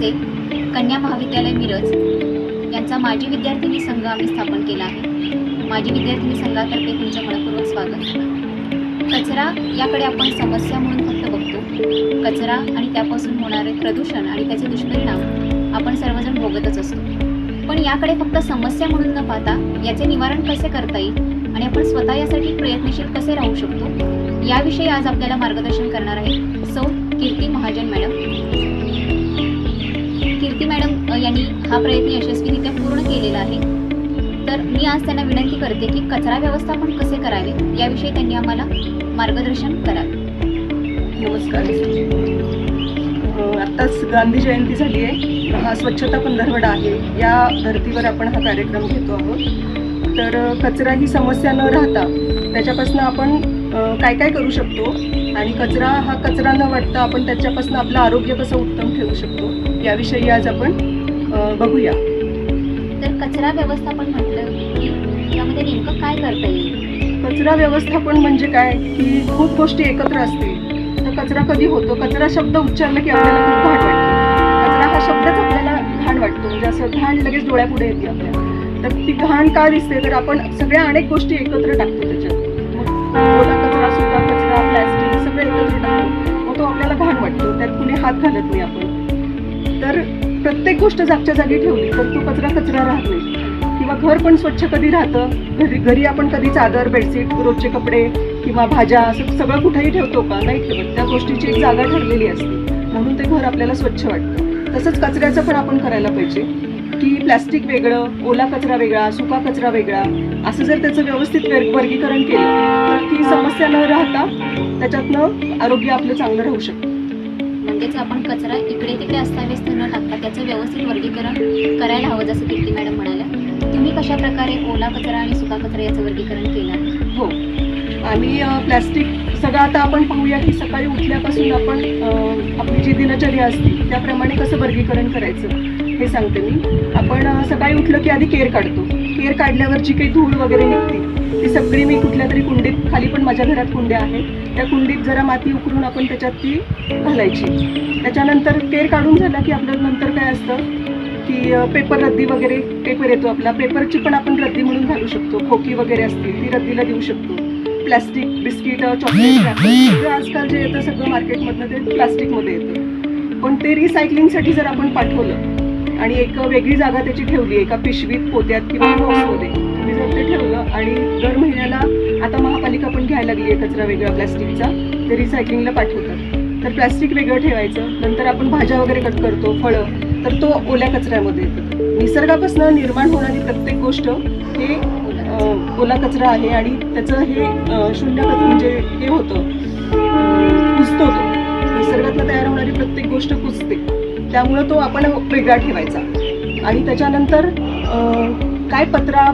येथे कन्या महाविद्यालय मिरज यांचा माजी विद्यार्थिनी संघ आम्ही स्थापन केला आहे। माजी विद्यार्थिनी संघातर्फे तुमचं मनपूर्वक स्वागत। कचरा याकडे आपण समस्या म्हणून फक्त बघतो। कचरा आणि त्यापासून होणारे प्रदूषण आणि त्याचे दुष्परिणाम आपण सर्वजण भोगतच असतो, पण याकडे फक्त समस्या म्हणून न पाहता याचे निवारण कसे करता येईल आणि आपण स्वतः यासाठी प्रयत्नशील कसे राहू शकतो याविषयी आज आपल्याला मार्गदर्शन करणार आहे सौ कीर्ती महाजन मॅडम। कीर्ती मॅडम यांनी हा प्रयत्न यशस्वीरित्या पूर्ण केलेला आहे। तर मी आज त्यांना विनंती करते की कचरा व्यवस्थापन कसे करावे याविषयी त्यांनी आम्हाला मार्गदर्शन करावे। नमस्कार। आत्ताच गांधी जयंती झाली आहे, हा स्वच्छता पंधरवडा आहे। या धर्तीवर आपण हा कार्यक्रम घेतो आहोत। तर कचरा ही समस्या न राहता त्याच्यापासून आपण काय काय करू शकतो आणि हा कचरा न वाटता आपण त्याच्यापासून आपलं आरोग्य कसं उत्तम ठेवू शकतो याविषयी आज आपण बघूया। तर कचरा व्यवस्थापन म्हटलं की यामध्ये नेमकं काय करता येईल? कचरा व्यवस्थापन म्हणजे काय की खूप गोष्टी एकत्र असतील तर कचरा कधी होतो, कचरा शब्द उच्चारला की आपल्याला खूप घाण वाटतं। कचरा हा शब्दच आपल्याला घाण वाटतो, म्हणजे असं घाण लगेच डोळ्यापुढे येते आपल्याला। तर ती घाण का दिसते तर आपण सगळ्या अनेक गोष्टी एकत्र टाकतो त्याच्यात। मग ओला कचरा, सुका कचरा, प्लॅस्टिक सगळं एकत्र टाकतो, मग तो आपल्याला घाण वाटतो, त्यात कुणी हात घालत नाही आपण। तर प्रत्येक गोष्ट जागच्या जागी ठेवली तर तो कचरा राहत नाही। किंवा घर पण स्वच्छ कधी राहतं, घरी आपण कधी चादर, बेडशीट, रोजचे कपडे किंवा भाज्या असं सगळं कुठेही ठेवतो का? नाही ठेवत। त्या गोष्टीची एक जागा ठरलेली असते, म्हणून ते घर आपल्याला स्वच्छ वाटतं। तसंच कचऱ्याचं पण आपण करायला पाहिजे की प्लॅस्टिक वेगळं, ओला कचरा वेगळा, सुका कचरा वेगळा, असं जर त्याचं व्यवस्थित वर्गीकरण केलं तर ती समस्या न राहता त्याच्यातनं आरोग्य आपलं चांगलं राहू शकतं। म्हणजेच आपण कचरा इकडे तिकडे अस्ताव्यस्त न टाकता त्याचं व्यवस्थित वर्गीकरण करायला हवं, जसं कीर्ती मॅडम म्हणाल्या। तुम्ही कशा प्रकारे ओला कचरा आणि सुका कचरा याचं वर्गीकरण केलं आहे? हो, आम्ही प्लॅस्टिक सगळं आता आपण पाहूया की सकाळी उठल्यापासून आपण आपली जी दिनचर्या असते त्याप्रमाणे कसं वर्गीकरण करायचं हे सांगते मी। आपण सकाळी उठलं की आधी केर काढतो। केर काढल्यावर जी काही धूळ वगैरे निघते ती सगळी मी कुठल्या तरी कुंडीत, खाली पण माझ्या घरात कुंड्या आहेत, त्या कुंडीत जरा माती उकरून आपण त्याच्यात ती घालायची। त्याच्यानंतर केर काढून झाला की आपल्याला नंतर काय असतं की पेपर रद्दी वगैरे, पेपर येतो आपला, पेपरची पण आपण रद्दी म्हणून घालू शकतो। खोकी वगैरे असतील ती रद्दीला देऊ शकतो। प्लॅस्टिक, बिस्किट, चॉकलेट, रॅपर सगळं आजकाल जे येतं सगळं मार्केटमधनं ते प्लास्टिकमध्ये येतं, पण ते रिसायकलिंगसाठी जर आपण पाठवलं आणि एक वेगळी जागा त्याची ठेवली, एका पिशवीत, पोत्यात किंवा बॉक्समध्ये तुम्ही जर ते ठेवलं आणि दर महिन्याला आता महापालिका पण घ्यायला लागली आहे कचरा वेगळा प्लॅस्टिकचा, ते रिसायकलिंगला पाठवतात। तर प्लॅस्टिक वेगळं ठेवायचं। नंतर आपण भाज्या वगैरे कट करतो, फळं, तर तो ओल्या कचऱ्यामध्ये येतं। निसर्गापासून निर्माण होणारी प्रत्येक गोष्ट हे ओला कचरा आहे आणि त्याचं हे शून्य कचरा म्हणजे हे होतं, कुजतो तो। निसर्गातनं तयार होणारी प्रत्येक गोष्ट कुजते, त्यामुळं तो आपण वेगळा ठेवायचा। आणि त्याच्यानंतर काय पत्रा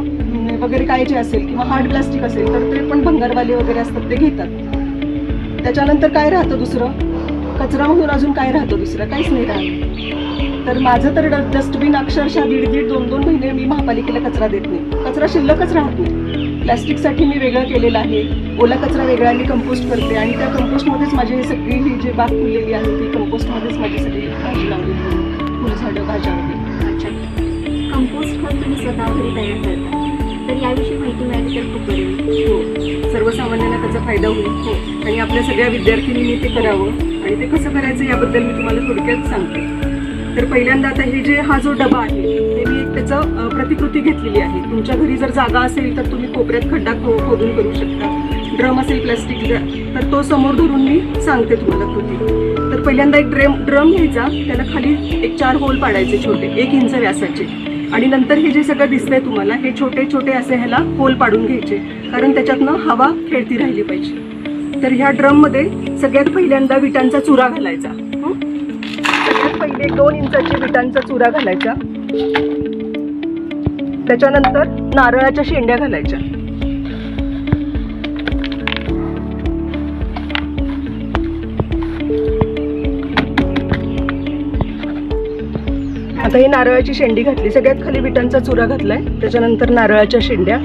वगैरे काय जे असेल किंवा हार्ड प्लास्टिक असेल तर ते पण भंगारवाले वगैरे असतात ते घेतात। त्याच्यानंतर काय राहतं दुसरं, कचरा म्हणून अजून काय राहतं दुसरं? काहीच नाही राहत। तर माझं तर डस्टबिन अक्षरशः 1.5-2 महिने मी महापालिकेला कचरा देत नाही, कचरा शिल्लकच राहत नाही। प्लॅस्टिकसाठी मी वेगळं केलेलं आहे, ओला कचरा वेगळा मी कंपोस्ट करते आणि त्या कंपोस्टमध्येच माझी सगळी ही जी बाग फुललेली आहे ती कंपोस्टमध्येच माझी सगळी भाजी लावलेली, फुलझाडं, भाज्या वगैरे। अच्छा, कंपोस्ट खत तुम्ही स्वतः घरी तयार करता, तर याविषयी माहिती मिळाली तर खूप बरं होईल। हो, सर्वसामान्यांना त्याचा फायदा होईल। हो, आणि आपल्या सगळ्या विद्यार्थिनींनी ते करावं आणि ते कसं करायचं याबद्दल मी तुम्हाला थोडक्यात सांगते। तर पहिल्यांदा आता हा जो डबा आहे ते मी एक त्याचं प्रतिकृती घेतलेली आहे। तुमच्या घरी जर जागा असेल तर तुम्ही कोपऱ्यात खड्डा खोदून करू शकता। ड्रम असेल प्लॅस्टिकचा तर तो समोर धरून मी सांगते तुम्हाला कृती। तर पहिल्यांदा एक ड्रम घ्यायचा, त्याला खाली 4 होल पाडायचे छोटे, 1 इंच व्यासाचे, आणि नंतर हे जे सगळं दिसतंय तुम्हाला हे छोटे छोटे असे ह्याला होल पाडून घ्यायचे, कारण त्याच्यातनं हवा खेळती राहिली पाहिजे। तर ह्या ड्रममध्ये सगळ्यात पहिल्यांदा विटांचा चुरा घालायचा। सगळ्यात पहिले 2 इंचाची विटांचा चुरा घालायचा। त्याच्यानंतर नारळाच्या शेंड्या घालायच्या। आता ही नारळाची शेंडी घातली, सगळ्यात खाली विटांचा चुरा घातलाय, त्याच्यानंतर नारळाच्या शेंड्या,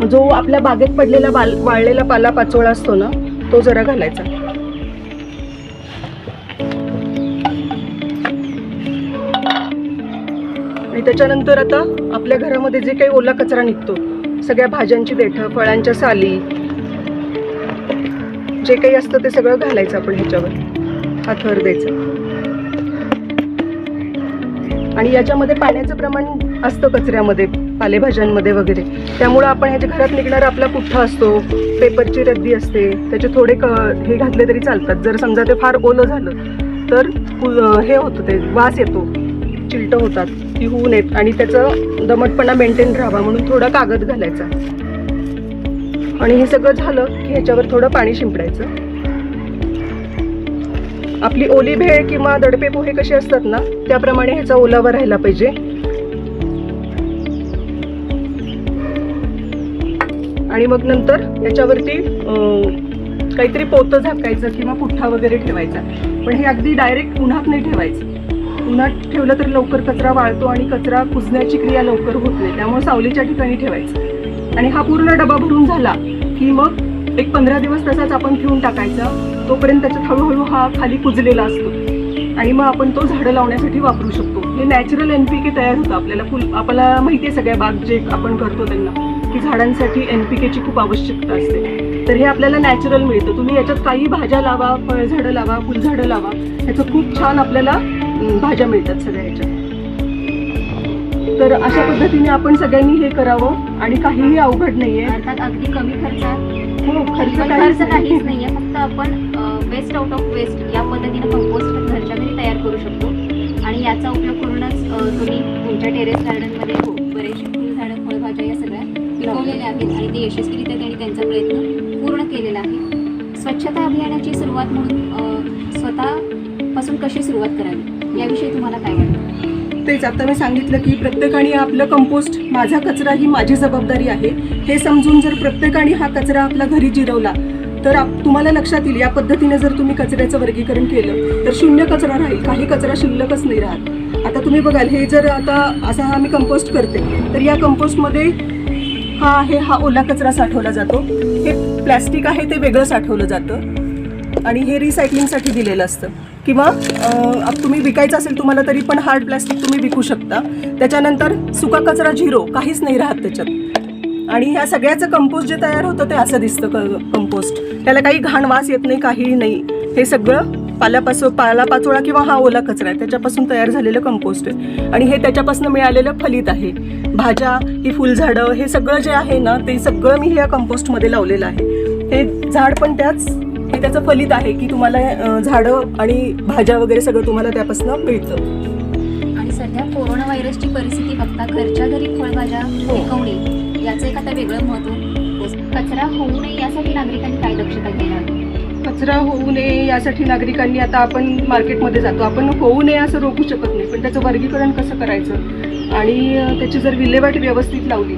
जो आपल्या बागेत पडलेला वाळलेला पाला पाचोळा असतो ना तो जरा घालायचा। त्याच्यानंतर आता आपल्या घरामध्ये जे काही ओला कचरा निघतो, सगळ्या भाज्यांची देठं, फळांच्या साली, जे काही असतं ते सगळं घालायचं आपण ह्याच्यावर, हा थर द्यायचा. आणि याच्यामध्ये पाण्याचं प्रमाण असतं कचऱ्यामध्ये, पालेभाज्यांमध्ये वगैरे, त्यामुळं आपण ह्याच्या घरात निघणारा आपला पुठ्ठा असतो, पेपरची रद्दी असते, त्याचे थोडे हे घातले तरी चालतात. जर समजा ते फार ओलं झालं तर हे होतं, ते वास येतो, चिलटं होतात, ती होऊ नयेत आणि त्याचं दमटपणा मेंटेन राहावा म्हणून थोडा कागद घालायचा. आणि हे सगळं झालं की ह्याच्यावर थोडं पाणी शिंपडायचं. आपली ओली भेळ किंवा दडपे पोहे कसे असतात ना, त्याप्रमाणे ह्याचा ओलावा राहायला पाहिजे. आणि मग नंतर याच्यावरती काहीतरी पोतं झाकायचं किंवा पुठ्ठा वगैरे ठेवायचा. पण हे अगदी डायरेक्ट उन्हात नाही ठेवायचं. उन्हात ठेवलं तर लवकर कचरा वाळतो आणि कचरा कुजण्याची क्रिया लवकर होत नाही, त्यामुळे सावलीच्या ठिकाणी ठेवायचं. आणि हा पूर्ण डबा भरून झाला की मग एक 15 दिवस तसाच आपण ठेवून टाकायचा. तोपर्यंत त्याच्यात हळूहळू हा खाली कुजलेला असतो आणि मग आपण तो झाडं लावण्यासाठी वापरू शकतो. हे नॅचरल NPK तयार होतं आपल्याला माहिती आहे, सगळ्या बाग जे आपण करतो त्यांना की झाडांसाठी NPKची खूप आवश्यकता असते. तर हे आपल्याला नॅचरल मिळतं. तुम्ही याच्यात काही भाज्या लावा, फळझाडं लावा, फुलझाडं लावा, ह्याचं खूप छान आपल्याला भाज्या मिळतात सगळ्या ह्याच्यात. तर अशा पद्धतीने आपण सगळ्यांनी हे करावं आणि काहीही अवघड नाहीये. अर्थात अगदी कमी खर्चात, हो, खर्च काहीच नाहीये. फक्त आपण वेस्ट आउट ऑफ वेस्ट या पद्धतीने कंपोस्ट घरच्या घरी तयार करू शकतो. आणि याचा उपयोग करूनच तुम्ही तुमच्या टेरेस गार्डनमध्ये बरेचसे फुलझाडं, फळभाज्या या सगळ्या पिकवलेल्या आहेत आणि ते यशस्वीरित्या त्यांनी त्यांचा प्रयत्न पूर्ण केलेला आहे. स्वच्छता अभियानाची सुरुवात म्हणून स्वतःपासून कशी सुरुवात करावी याविषयी तुम्हाला काय वाटतं? तेच आता मी सांगितलं की प्रत्येकाने आपलं कंपोस्ट, माझा कचरा ही माझी जबाबदारी आहे, हे समजून जर प्रत्येकाने हा कचरा आपल्या घरी जिरवला तर तुम्हाला लक्षात येईल. या पद्धतीने जर तुम्ही कचऱ्याचं वर्गीकरण केलं तर शून्य कचरा राहील, काही कचरा शिल्लकच नाही राहत. आता तुम्ही बघाल, हे जर आता असा हा मी कंपोस्ट करते तर या कंपोस्टमध्ये हा ओला कचरा साठवला जातो, हे प्लॅस्टिक आहे ते वेगळं साठवलं जातं आणि हे रिसायकलिंगसाठी दिलेलं असतं. किंवा तुम्ही विकायचं असेल तुम्हाला तरी पण हार्ड प्लॅस्टिक तुम्ही विकू शकता. त्याच्यानंतर सुका कचरा झिरो, काहीच नाही राहत त्याच्यात. आणि ह्या सगळ्याचं कंपोस्ट जे तयार होतं ते असं दिसतं कंपोस्ट. त्याला काही घाण वास येत नाही, काहीही नाही. हे सगळं पालापाचोळा किंवा हा ओला कचरा आहे त्याच्यापासून तयार झालेलं कंपोस्ट आहे. आणि हे त्याच्यापासून मिळालेलं फलित आहे. भाज्या, ही फुलझाडं, हे सगळं जे आहे ना ते सगळं मी ह्या कंपोस्टमध्ये लावलेलं आहे. हे झाड पण हे त्याचं फलित आहे की तुम्हाला झाडं आणि भाज्या वगैरे सगळं तुम्हाला त्यापासून मिळतं. आणि सध्या कोरोना व्हायरसची परिस्थिती बघता घरच्या घरी फळभाज्या पिकवणे याचं एक आता वेगळं महत्त्व. कचरा होऊ नये यासाठी नागरिकांनी काय दक्षता घ्यायला हवी? कचरा होऊ नये यासाठी नागरिकांनी, आता आपण मार्केटमध्ये जातो, आपण होऊ नये असं रोखू शकत नाही, पण त्याचं वर्गीकरण कसं करायचं आणि त्याची जर विल्हेवाट व्यवस्थित लावली.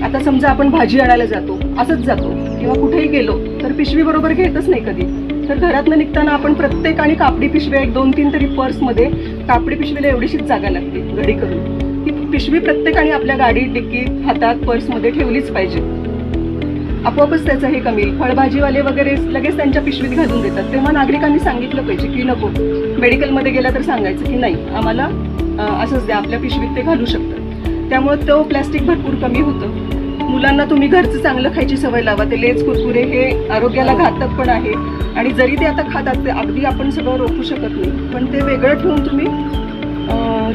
आता समजा आपण भाजी आणायला जातो, असंच जातो किंवा कुठेही गेलो तर पिशवी बरोबर घेतच नाही कधी. तर घरातनं निघताना आपण प्रत्येकाने कापडी पिशव्या, 1-2-3 तरी पर्समध्ये कापडी पिशवीला एवढीशीच जागा लागते घडी करून. ती पिशवी प्रत्येकाने आपल्या गाडीत, डिक्कीत, हातात, पर्समध्ये ठेवलीच पाहिजे. आपोआपच त्याचं हे कमी. फळभाजीवाले वगैरे लगेच त्यांच्या पिशवीत घालून देतात, तेव्हा नागरिकांनी सांगितलं पाहिजे की नको. मेडिकलमध्ये गेला तर सांगायचं की नाही, आम्हाला असंच द्या, आपल्या पिशवीत ते घालू शकतात. त्यामुळे तो प्लॅस्टिक भरपूर कमी होतं. मुलांना तुम्ही घरचं चांगलं खायची सवय लावा. ते लेज, कुरकुरे हे आरोग्याला घातक पण आहे आणि जरी ते आता खातात ते अगदी आपण सगळं रोखू शकत नाही, पण ते वेगळं ठेवून तुम्ही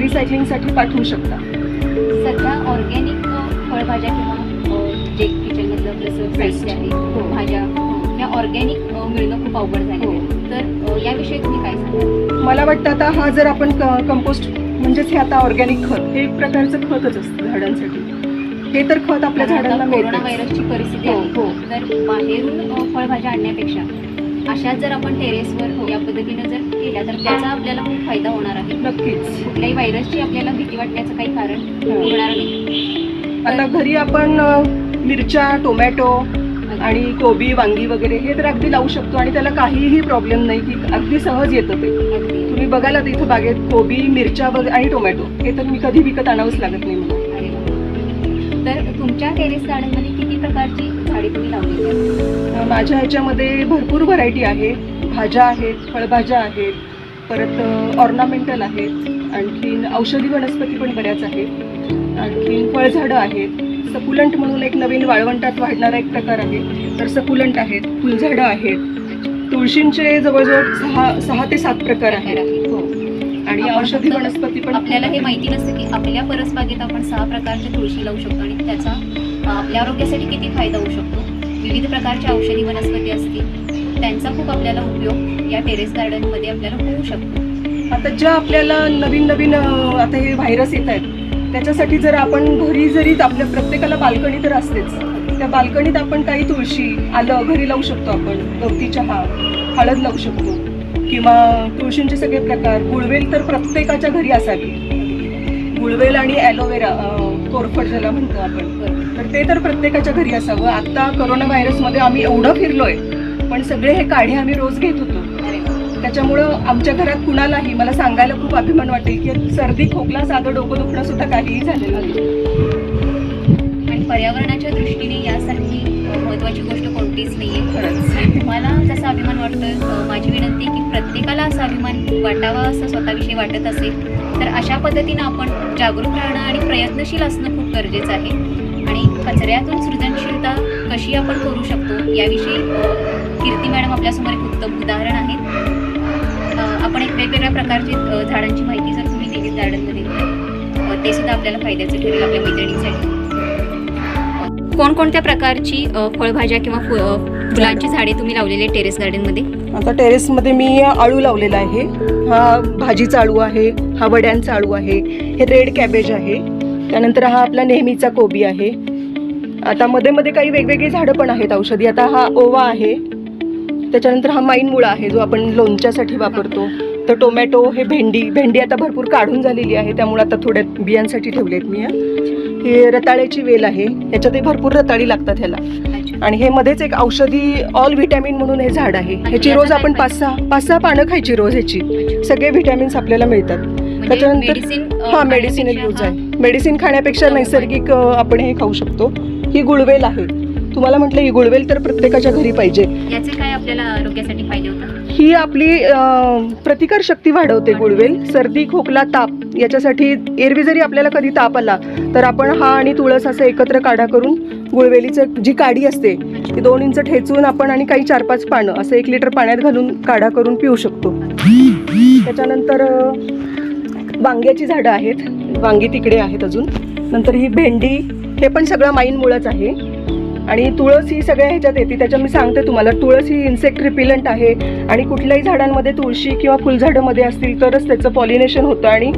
रिसायकलिंगसाठी पाठवू शकता. सध्या ऑर्गॅनिक फळभाज्या किंवा जे किचनमधलं आपलं साहित्य आहे, भाज्या, या ऑर्गॅनिक मिळणं खूप अवघड झालं. तर याविषयी तुम्ही काय सांगा? मला वाटतं आता हा जर आपण कंपोस्ट म्हणजेच हे आता ऑर्गॅनिक खत, हे एक प्रकारचं खतच असतं झाडांसाठी. हे तर खत आपल्या झाडांना मिळतं. कोरोना व्हायरसची परिस्थिती आहे, तर बाहेरून फळभाज्या आणण्यापेक्षा अशा जर आपण टेरेसवर या पद्धतीने जर केल्या तर त्याचा आपल्याला खूप फायदा होणार आहे. नक्कीच. कुठल्याही व्हायरसची आपल्याला भीती वाटण्याचं काही कारण उरणार नाही. आता घरी आपण मिरच्या, टोमॅटो आणि कोबी, वांगी वगैरे हे तर अगदी लावू शकतो आणि त्याला काहीही प्रॉब्लेम नाही, की अगदी सहज येतं ते. तुम्ही बघायला तर इथं बागेत कोबी, मिरच्या वगैरे आणि टोमॅटो हे तर मी कधी विकत आणावंच लागत नाही मला. तर तुमच्या टेरेस गार्डनमध्ये किती प्रकारची झाडे तुम्ही लावलेली आहेत? माझ्या ह्याच्यामध्ये भरपूर व्हरायटी आहे. भाज्या आहेत, फळभाज्या आहेत, परत ऑर्नामेंटल आहेत, आणखीन औषधी वनस्पती पण बऱ्याच आहेत. आणखीन फळझाडं आहेत. सकुलंट म्हणून एक नवीन वाळवंटात वाढणारा एक प्रकार आहे, तर सकुलंट आहेत, फुलझाडं आहेत. तुळशींचे जवळजवळ 6 ते 7 प्रकार आहेत. हो. आणि आपण औषधी फक्त वनस्पती पण आपल्याला हे माहिती नसतं की आपल्या परसबागेत आपण 6 प्रकारच्या तुळशी लावू शकतो आणि त्याचा आपल्या आरोग्यासाठी किती फायदा होऊ शकतो. विविध प्रकारच्या औषधी वनस्पती असतील, त्यांचा खूप आपल्याला उपयोग या टेरेस गार्डनमध्ये आपल्याला होऊ शकतो. आता ज्या आपल्याला नवीन आता हे व्हायरस येत आहेत, त्याच्यासाठी जर आपण घरी जरी आपल्या प्रत्येकाला बाल्कनी तर असतेच, त्या बाल्कनीत आपण काही तुळशी, आलं घरी लावू शकतो. आपण गवती चहा, हळद लावू शकतो किंवा तुळशींचे सगळे प्रकार. गुळवेल तर प्रत्येकाच्या घरी असावी. गुळवेल आणि ॲलोवेरा, कोरफड ज्याला म्हणतो आपण, तर ते तर प्रत्येकाच्या घरी असावं. आता कोरोना व्हायरसमध्ये आम्ही एवढं फिरलोय, पण सगळे हे काढे आम्ही रोज घेत होतो. त्याच्यामुळं आमच्या घरात कुणालाही, मला सांगायला खूप अभिमान वाटेल की सर्दी, खोकला, साधं डोकं दुखणं सुद्धा काहीही झालेलं नाही. आणि पर्यावरणाच्या दृष्टीने यासारखी महत्त्वाची गोष्ट कोणतीच नाहीये. खरंच मला जसा अभिमान वाटतोय, माझी विनंती आहे की प्रत्येकाला असा अभिमान वाटावा असं स्वतःविषयी वाटत असेल तर अशा पद्धतीनं आपण जागरूक राहणं आणि प्रयत्नशील असणं खूप गरजेचं आहे. आणि कचऱ्यातून सृजनशीलता कशी आपण करू शकतो याविषयी कीर्ती मॅडम आपल्यासमोर एक उत्तम उदाहरण आहे. आपण एक वेगवेगळ्या प्रकारची झाडांची माहिती जर तुम्ही दिली गार्डनमध्ये तर ते सुद्धा आपल्याला फायद्याचं ठरेल आपल्या मैत्रिणींसाठी. कोणकोणत्या प्रकारची फळभाज्या किंवा फुलांची झाडे तुम्ही लावलेली आहे टेरेस गार्डनमध्ये? आता टेरेसमध्ये मी आळू लावलेला आहे. हा भाजीचा आळू आहे, हा वड्यांचा आळू आहे, हे रेड कॅबेज आहे, त्यानंतर हा आपला नेहमीचा कोबी आहे. आता मध्ये मध्ये काही वेगवेगळी झाडं पण आहेत औषधी. आता हा ओवा आहे, त्याच्यानंतर हा माईन मुळा आहे जो आपण लोणच्यासाठी वापरतो. तर टोमॅटो, हे भेंडी आता भरपूर काढून झालेली आहे, त्यामुळे आता थोड्या बियांसाठी ठेवलेत मी. हे रताळ्याची वेल आहे, याच्यातही भरपूर रताळी लागतात ह्याला. आणि हे मध्येच एक औषधी ऑल व्हिटॅमिन म्हणून हे झाड आहे. ह्याची रोज आपण 5-6 पानं खायची रोज. ह्याची सगळे व्हिटॅमिन्स आपल्याला मिळतात. त्याच्यानंतर हा मेडिसिनल यूज आहे. मेडिसिन खाण्यापेक्षा नैसर्गिक आपण हे खाऊ शकतो. ही गुळवेल आहे. तुम्हाला म्हटलं ही गुळवेल तर प्रत्येकाच्या घरी पाहिजे. याचे काय आपल्याला आरोग्यासाठी फायदे होतात? ही आपली प्रतिकार शक्ती वाढवते गुळवेल. सर्दी, खोकला, ताप याच्यासाठी एरवी जरी आपल्याला कधी ताप आला तर आपण हा आणि तुळस असं एकत्र काढा करून गुळवेलीचं जी काडी असते ती 2 इंच ठेचून आपण आणि काही 4-5 पानं असं 1 लिटर पाण्यात घालून काढा करून पिऊ शकतो. त्याच्यानंतर वांग्याची झाडं आहेत, वांगी तिकडे आहेत अजून. नंतर ही भेंडी, हे पण सगळं माईन मुळच आहे. आणि तुळस ही सगळ्या ह्याच्यात येते. त्याच्या मी सांगते तुम्हाला, तुळस ही इन्सेक्ट रिपिलंट आहे आणि कुठल्याही झाडांमध्ये तुळशी किंवा फुलझाडंमध्ये असतील तरच त्याचं पॉलिनेशन होतं आणि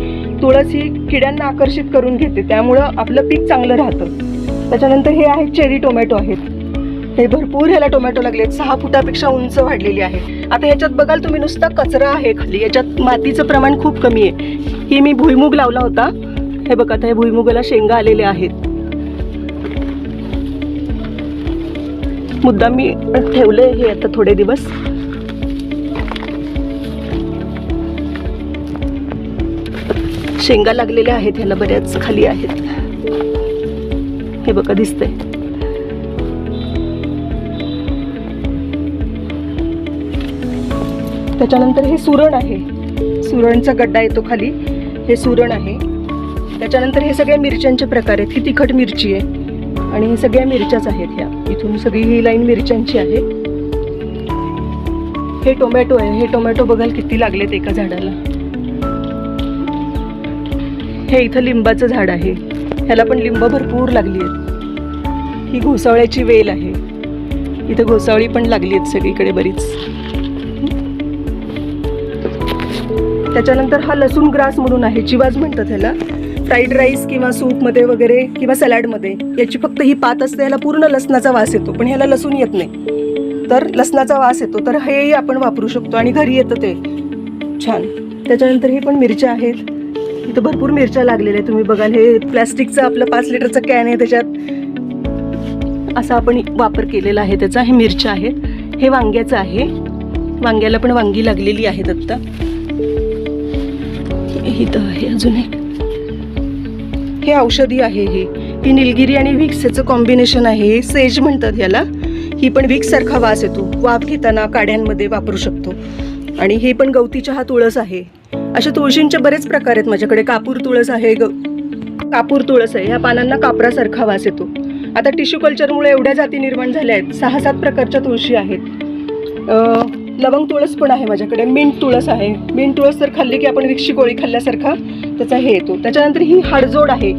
तुळस ही किड्यांना आकर्षित करून घेते, त्यामुळं आपलं पीक चांगलं राहतं. त्याच्यानंतर हे आहेत चेरी टोमॅटो आहेत. हे भरपूर ह्याला टोमॅटो लागलेत, 6 फुटापेक्षा उंच वाढलेली आहे. आता ह्याच्यात बघाल तुम्ही नुसता कचरा आहे खाली, याच्यात मातीचं प्रमाण खूप कमी आहे. ही मी भुईमुग लावला होता. हे बघा, आता हे भुईमुगाला शेंगा आलेल्या आहेत. मुद्दाम मी ठेवले हे आता थोडे दिवस. शेंगा लागलेल्या आहेत, ह्याला बऱ्याच खाली आहेत. हे बघा दिसतंय. त्याच्यानंतर हे सुरण आहे. सुरणचा गड्डा येतो खाली, हे सुरण आहे. त्याच्यानंतर हे सगळ्या मिरच्यांचे प्रकार आहेत. ही तिखट मिरची आहे आणि हे सगळ्या मिरच्याच आहेत. ह्या इथून सगळी ही लाईन मिरच्यांची आहे. हे टोमॅटो आहे. हे टोमॅटो बघाल किती लागलेत एका झाडाला. हे इथं लिंबाचं झाड आहे, ह्याला पण लिंब भरपूर लागली आहेत. ही घोसावळ्याची वेल आहे. इथं घोसावळी पण लागली आहेत सगळीकडे बरीच. त्याच्यानंतर हा लसूण ग्रास म्हणून आहे, चिवाज म्हणतात ह्याला. फ्राईड राईस किंवा सूपमध्ये वगैरे किंवा सॅलडमध्ये याची फक्त ही पात असते. ह्याला पूर्ण लसणाचा वास येतो, पण ह्याला लसूण येत नाही, तर लसणाचा वास येतो. तर हेही आपण वापरू शकतो आणि घरी येतं ते छान. त्याच्यानंतर हे पण मिरच्या आहेत. इथं भरपूर मिरच्या लागलेल्या आहेत. तुम्ही बघाल, हे प्लॅस्टिकचं आपलं 5 लिटरचं कॅन आहे, त्याच्यात असा आपण वापर केलेला आहे त्याचा. हे मिरच्या आहेत. हे वांग्याचं आहे. वांग्याला पण वांगी लागलेली आहेत आत्ता. इथं आहे अजून एक. हे औषधी आहे. ही निलगिरी आणि व्हिक्स याचं कॉम्बिनेशन आहे. सेज म्हणतात याला. ही पण व्हिक्स सारखा वास येतो. वाफ घेताना काड्यांमध्ये वापरू शकतो. आणि हे पण गवती चहा तुळस आहे. अशा तुळशींचे बरेच प्रकार आहेत माझ्याकडे. कापूर तुळस आहे, कापूर तुळस आहे. ह्या पानांना कापरासारखा वास येतो. आता टिश्यू कल्चरमुळे एवढ्या जाती निर्माण झाल्या आहेत. 6-7 प्रकारच्या तुळशी आहेत. लवंग तुळस पण आहे माझ्याकडे. मिंट तुळस आहे. मिंट तुळस तर खाल्ली की आपण विक्षी गोळी खाल्ल्यासारखा त्याचा हे येतो. त्याच्यानंतर ही हाडजोड आहे.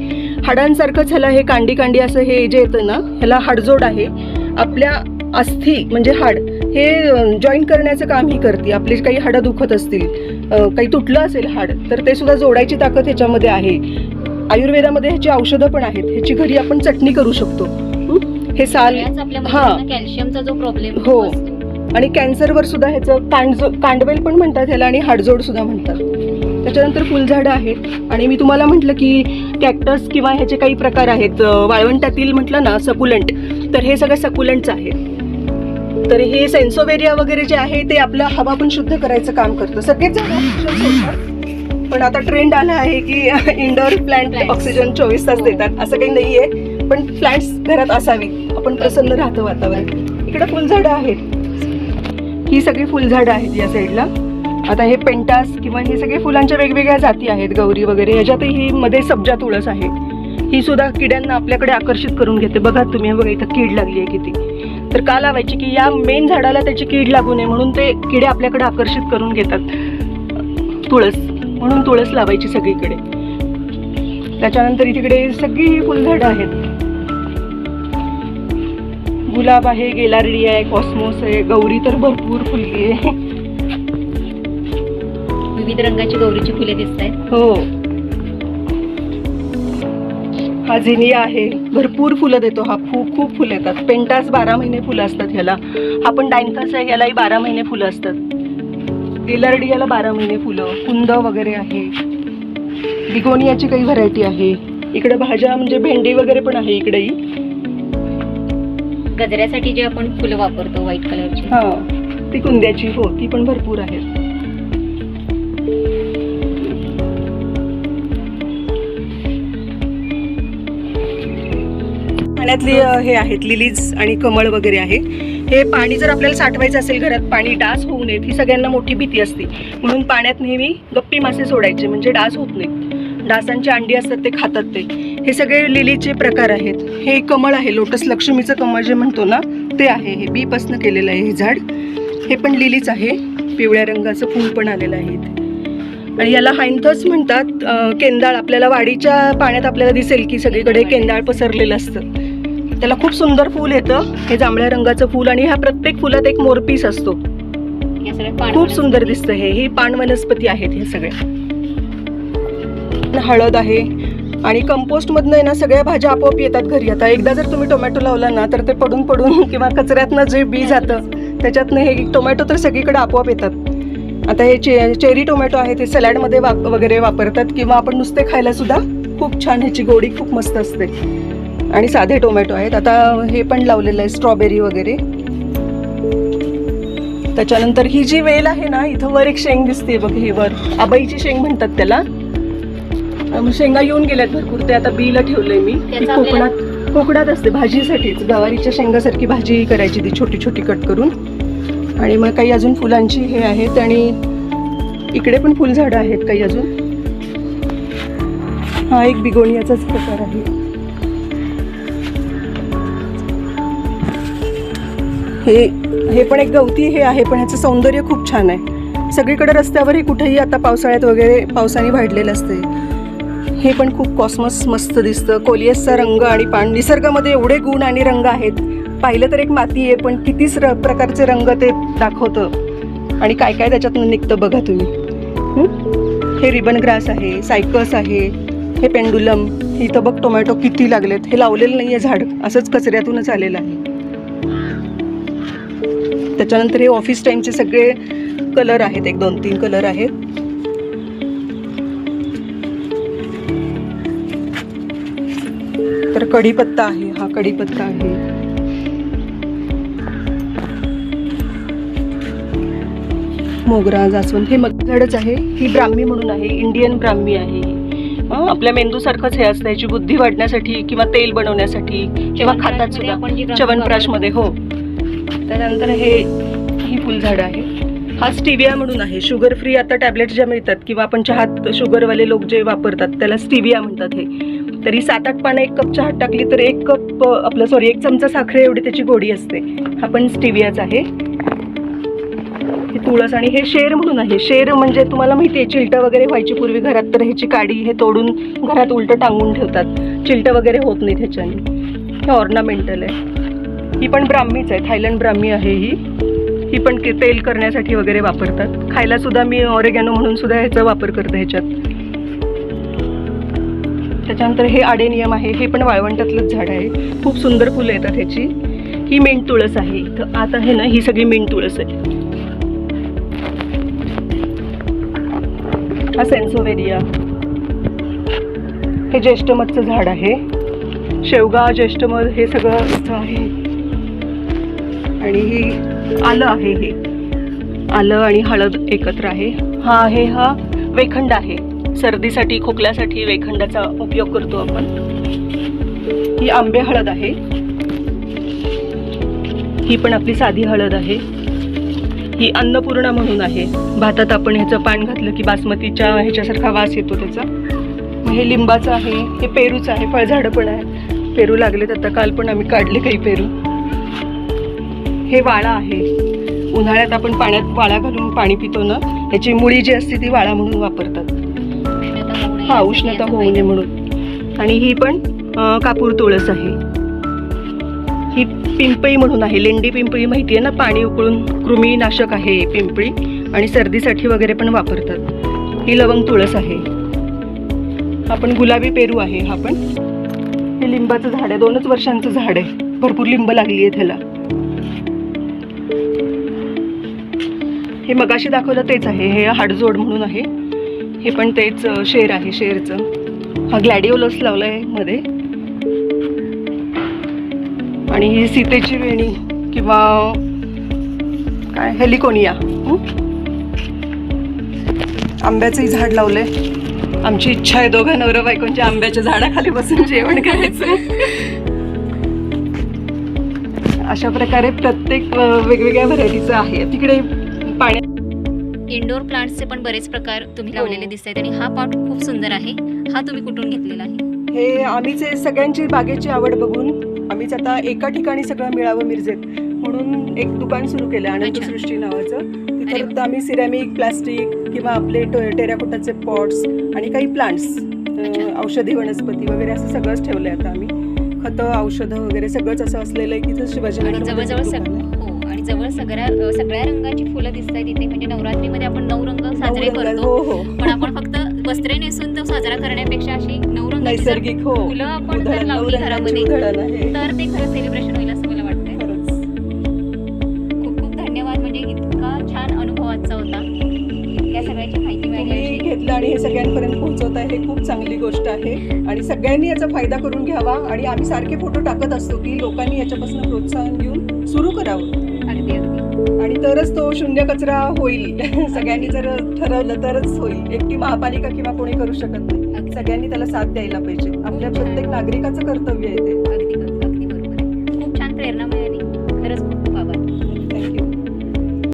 हाडांसारखंच ह्याला हे कांडी कांडी असं हे जे येतं ना, ह्याला हाडजोड आहे. आपल्या अस्थी म्हणजे हाड हे जॉईन करण्याचं काम ही करते. आपली काही हाडं दुखत असतील, काही तुटलं असेल हाड, तर ते सुद्धा जोडायची ताकद ह्याच्यामध्ये आहे. आयुर्वेदामध्ये ह्याची औषधं पण आहेत. ह्याची घरी आपण चटणी करू शकतो. हे साल कॅल्शियमचा जो प्रॉब्लेम हो, आणि कॅन्सरवर सुद्धा ह्याचं कांडवेल पण म्हणतात ह्याला, आणि हाडजोड सुद्धा म्हणतात. त्याच्यानंतर फुलझाडं आहेत. आणि मी तुम्हाला म्हटलं की कॅक्टस किंवा ह्याचे काही प्रकार आहेत. वाळवंटातील म्हटलं ना सकुलंट, तर हे सगळं सकुलंटच आहे. तर हे सेन्सोवेरिया वगैरे जे आहे ते आपलं हवा पण शुद्ध करायचं काम करतं. सगळेच झाडं, पण आता ट्रेंड आला आहे की इंडोर प्लांट ऑक्सिजन 24 तास देतात. असं काही नाही आहे, पण प्लांट्स घरात असावी, आपण प्रसन्न राहतं वातावरण. इकडे फुलझाडं आहेत. ही सगळी फुलझाडं आहेत या साईडला. आता हे पेंटास किंवा हे सगळे फुलांच्या वेगवेगळ्या जाती आहेत, गौरी वगैरे. ह्याच्यातही मध्ये सब्जा तुळस आहे. ही सुद्धा किड्यांना आपल्याकडे आकर्षित करून घेते. बघा तुम्ही, बघा इथं कीड लागली आहे किती. तर का लावायची की या मेन झाडाला त्याची कीड लागू नये म्हणून ते किडे आपल्याकडे आकर्षित करून घेतात तुळस, म्हणून तुळस लावायची सगळीकडे. त्याच्यानंतर तिकडे सगळी ही फुलझाडं आहेत. गुलाब आहे, गेलार्डी आहे, कॉस्मोस आहे, गौरी तर भरपूर फुलली आहे. विविध रंगाची गौरीची फुले दिसत आहेत. हो, हा झिनिया आहे, भरपूर फुलं देतो हा. खूप फुलं येतात. पेंटास 12 महिने फुलं असतात ह्याला. हा पण डायंथस आहे, यालाही 12 महिने फुलं असतात. गेलार्डी याला 12 महिने फुलं. कुंद वगैरे आहे. बिगोनियाची काही व्हरायटी आहे. इकडे भाज्या म्हणजे भेंडी वगैरे पण आहे इकडेही. गजऱ्यासाठी जे आपण फुलं वापरतो व्हाईट कलरची, हा, ती कुंद्याची. हो, ती पण भरपूर आहेत. पाण्यातली हे आहेत लिलीज आणि कमळ वगैरे आहे. हे पाणी जर आपल्याला साठवायचं असेल घरात, पाणी डास होऊ नयेत ही सगळ्यांना मोठी भीती असते. म्हणून पाण्यात नेहमी गप्पी मासे सोडायचे म्हणजे डास होत नाहीत. डासांची अंडी असतात ते खातात ते. हे सगळे लिलीचे प्रकार आहेत. हे कमळ आहे, लोटस लक्ष्मीचं कमळ जे म्हणतो ना ते आहे. हे बीपासनं केलेलं आहे हे झाड. हे पण लिलीच आहे. पिवळ्या रंगाचं फूल पण आलेलं आहे इथे. आणि याला हायंथस म्हणतात. केंदाळ आपल्याला वाडीच्या पाण्यात आपल्याला दिसेल की सगळीकडे केंदाळ पसरलेलं असतं. त्याला खूप सुंदर फूल येतं. हे जांभळ्या रंगाचं फूल, आणि ह्या प्रत्येक फुलात एक मोरपीस असतो. खूप सुंदर दिसतं. ही पान वनस्पती आहेत हे सगळ्या. हळद आहे. आणि कंपोस्ट मधनं ना सगळ्या भाज्या आपोआप येतात घरी. आता एकदा जर तुम्ही टोमॅटो लावला ना तर ते पडून किंवा कचऱ्यातनं जे बी जातं त्याच्यातनं हे टोमॅटो तर सगळीकडे आपोआप येतात. आता हे चेरी टोमॅटो आहे, ते सॅलडमध्ये वगैरे वापरतात, किंवा आपण नुसते खायला सुद्धा खूप छान. ह्याची गोडी खूप मस्त असते. आणि साधे टोमॅटो आहेत. आता हे पण लावलेलं आहे, स्ट्रॉबेरी वगैरे. त्याच्यानंतर ही जी वेल आहे ना, इथं वर एक शेंग दिसते बघ. हे वर आबाईची शेंग म्हणतात त्याला. शेंगा येऊन गेल्यात भरपूर. ते आता बीला ठेवलंय मी. कोकणात असते भाजीसाठीच. गवारीच्या शेंगासारखी भाजी करायची ती छोटी छोटी कट करून. आणि मग काही अजून फुलांची हे आहेत. आणि इकडे पण फुलझाडं आहेत काही अजून. हा एक बिगोनियाचाच प्रकार आहे. हे पण एक गवती हे आहे, पण ह्याचं सौंदर्य खूप छान आहे. सगळीकडे रस्त्यावरही कुठेही आता पावसाळ्यात वगैरे पावसाने वाढलेलं असते. हे पण खूप कॉस्मस मस्त दिसतं. कोलियसचा रंग आणि पान. निसर्गामध्ये एवढे गुण आणि रंग आहेत. पाहिलं तर एक माती आहे, पण किती प्रकारचे रंग ते दाखवतं. आणि काय काय त्याच्यातून निघतं बघा तुम्ही. हे रिबन ग्रास आहे, सायकस आहे, हे पेंडुलम. इथं बघ टोमॅटो किती लागलेत. हे लावलेलं नाही आहे झाड, असंच कचऱ्यातूनच आलेलं आहे. त्याच्यानंतर हे ऑफिस टाईमचे सगळे कलर आहेत. 1-2-3 कलर आहेत. तर कढीपत्ता आहे. हा कढीपत्ता आहे. मोगरा, जास्वंद. हे मगझाडच आहे. ही ब्राह्मी म्हणून आहे, इंडियन ब्राह्मी आहे. आपल्या मेंदूसारखंच हे असतं. याची बुद्धी वाढण्यासाठी किंवा तेल बनवण्यासाठी किंवा खातात सुद्धा च्यवनप्राशमध्ये. हो. त्यानंतर ही फुलझाडं आहे. हा स्टिविया म्हणून आहे. शुगर फ्री आता टॅबलेट ज्या मिळतात किंवा आपण चहात शुगरवाले लोक जे वापरतात त्याला स्टिविया म्हणतात. हे तरी 7-8 पानं 1 कप चहात टाकली तर 1 चमचा साखर एवढी त्याची गोडी असते. हा पण स्टिवियाच आहे. हे तुळस आणि हे शेर म्हणून आहे. शेर म्हणजे तुम्हाला माहिती आहे चिलटं वगैरे व्हायची पूर्वी घरात तर ह्याची काडी हे तोडून घरात उलटं टांगून ठेवतात. चिलटं वगैरे होत नाही ह्याच्याने. हे ऑर्नामेंटल आहे. ही पण ब्राह्मीच आहे. थायलंड ब्राह्मी आहे ही पण तेल करण्यासाठी वगैरे वापरतात. खायला सुद्धा मी ऑरेगॅनो म्हणून सुद्धा ह्याचा वापर करते ह्याच्यात. त्याच्यानंतर हे आडेनियम आहे. हे पण वाळवंटातलंच झाड आहे. खूप सुंदर फुलं येतात ह्याची. ही मेंट तुळस आहे. इथं आत आहे ना ही सगळी मेंट तुळस आहे. हा सेन्सोवेरिया. हे ज्येष्ठमधचं झाड आहे. शेवगा ज्येष्ठमध हे सगळं इथं आहे. आणि ही आलं आहे. हे आलं आणि हळद एकत्र आहे. हा वेखंड आहे. सर्दीसाठी खोकल्यासाठी वेखंडाचा उपयोग करतो आपण. ही आंबे हळद आहे. ही पण आपली साधी हळद आहे. ही अन्नपूर्णा म्हणून आहे. भातात आपण ह्याचं पान घातलं की बासमतीच्या ह्याच्यासारखा वास येतो त्याचा. हे लिंबाचं आहे. हे पेरूचं आहे. फळझाडं पण आहे. पेरू लागलेत आता. काल पण आम्ही काढले काही पेरू. हे वाळा आहे. उन्हाळ्यात आपण पाण्यात वाळा घालून पाणी पितो ना ह्याची मुळी जी असते ती वाळा म्हणून वापरतात. उष्णता होऊ नये म्हणून. आणि ही पण कापूर तुळस आहे. ही पिंपळी म्हणून आहे. लेंडी पिंपळी माहिती आहे ना, पाणी उकळून कृमीनाशक आहे पिंपळी आणि सर्दीसाठी वगैरे पण वापरतात. ही लवंग तुळस आहे. हा पण गुलाबी पेरू आहे. हा पण हे लिंबाचं झाड आहे. 2च वर्षांचं झाड आहे. भरपूर लिंब लागली आहे त्याला. हे मगाशी दाखवलं तेच आहे. हे हाडजोड म्हणून आहे. हे पण तेच शेर आहे. शेरचं हा ग्लॅडिओलस लावलाय मध्ये. आणि ही सीतेची वेणी किंवा काय हेलिकोनिया. आंब्याचंही झाड लावलंय. आमची इच्छा आहे दोघं नवरा बायकोंच्या आंब्याच्या झाडाखाली बसून जेवण करायचं. अशा प्रकारे प्रत्येक वेगवेगळ्या व्हरायटीचं आहे. तिकडे पाण्यात इंडोर प्लांट्सचे पण बरेच प्रकार तुम्ही लावलेले दिसत आहेत. आणि हा पॉट खूप सुंदर आहे. हा तुम्ही कुठून घेतलेला आहे? हे आम्हीच सगळ्यांची बागेची आवड बघून आम्हीच आता एका ठिकाणी सगळं मिळावं मिरजेत म्हणून एक दुकान सुरू केलं आनंदसृष्टी नावाचं. तिथे फक्त आम्ही सिरॅमिक, प्लास्टिक किंवा आपले टेराकोटाचे पॉट्स आणि काही प्लांट्स, औषधी वनस्पती वगैरे असं सगळंच ठेवलंय आता आम्ही. खतं, औषधं वगैरे सगळंच असं असलेलं आहे. तिथं शिवाजीनगर जवळ सगळ्या रंगाची फुलं दिसत आहेत इथे. म्हणजे नवरात्रीमध्ये आपण 9 रंग साजरे करतो. पण आपण फक्त वस्त्रे नेसून तो साजरा करण्यापेक्षा अशी 9 रंग नैसर्गिक फुलं आपण जर लावली घरामध्ये तर ते खरं सेलिब्रेशन होईल असं मला वाटतंय. खूप खूप धन्यवाद. म्हणजे इतका छान अनुभव आजचा होता. या सगळ्याची माहिती मिळाली घेतलं आणि हे सगळ्यांपर्यंत पोहोचवत आहे. हे खूप चांगली गोष्ट आहे आणि सगळ्यांनी याचा फायदा करून घ्यावा. आणि आम्ही सारखे फोटो टाकत असतो की लोकांनी याच्यापासून प्रोत्साहन घेऊन सुरू करावं. आणि तरच तो शून्य कचरा होईल. सगळ्यांनी जर ठरवलं तरच होईल. एकटी महापालिका किंवा कोणी करू शकत नाही. सगळ्यांनी त्याला साथ द्यायला पाहिजे. आपल्या प्रत्येक नागरिकाचं कर्तव्य आहे ते.